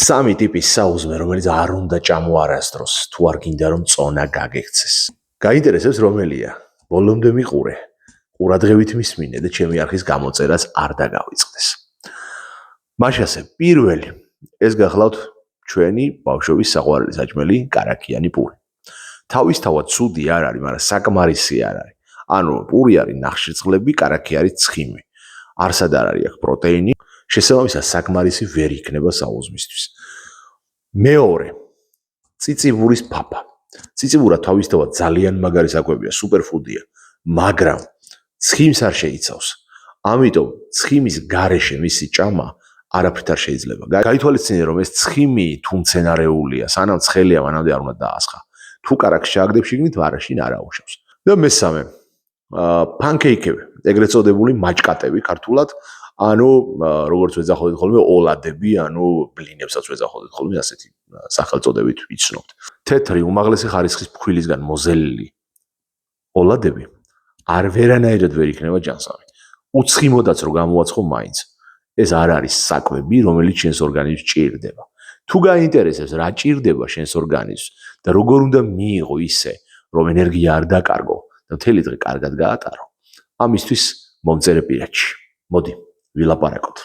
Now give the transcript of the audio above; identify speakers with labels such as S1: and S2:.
S1: სამი ტიპის საუზმე, რომელიც არ უნდა ჭამოარასდროს, თუ არ გინდა რომ წონა გაგექცეს. გაინტერესებს რომელია? ბოლომდე მიყურე. ყურადღებით მისმინე და ჩემი არხის გამოწერას არ დაგავიწყდეს. მაშასე, პირველი, ეს გახლავთ ჩვენი ბავშვობის საყვარელი საჭმელი კარაქიანი პური. თავისთავად ცუდი არ არის, მაგრამ საკმარისი არ არის. ანუ პური არის ნახშირწყლები, კარაქი არის ცხიმი. არსად არ არის აქ პროტეინი. შესაბამისად საკმარისი ვერ იქნება საუზმისთვის. მეორე, წიწივურის ფაფა. წიწივურა თავისთავად ძალიან მაგარი საკვებია, სუპერფუდია, მაგრამ ცხიმს არ შეიცავს. ამიტომ ცხიმის გარეშე მისი ჭამა არაფრით არ შეიძლება. გაითვალისწინე რომ ეს ცხიმი თუ მცენარეულია, სანამ ცხელია მანამდე არ უნდა დაასხა. თუ კარაქს ჩააგდებ შიგნით, ვარაშინ არ აუშავს. და მესამე, პანკეიკები, ეგრეთ წოდებული მაჭკატები ქართულად, ანუ როგორც ვეძახოდეთ ხოლმე ოლადები, ანუ ბლინებსაც ვეძახოდეთ ხოლმე ასეთი სახელწოდებით იცნობთ. თეთრი უმაღლესი ხარისხის ფქვილისგან მოზელილი ოლადები არ ვერანაირად ვერ იქნება ჯანსაღი. უცხიმოდაც რო გამოაცხო მაინც. ეს არ არის საკვები, რომელიც შენს ორგანიზმს ჭირდება. თუ გაინტერესებს რა ჭირდება შენს ორგანიზმს და როგორ უნდა მიიღო ისე, რომ ენერგია არ დაკარგო და მთელი დღე კარგად გაატარო, ამისთვის მომწერე პირადში. მოდი, ვილაპარაკოთ.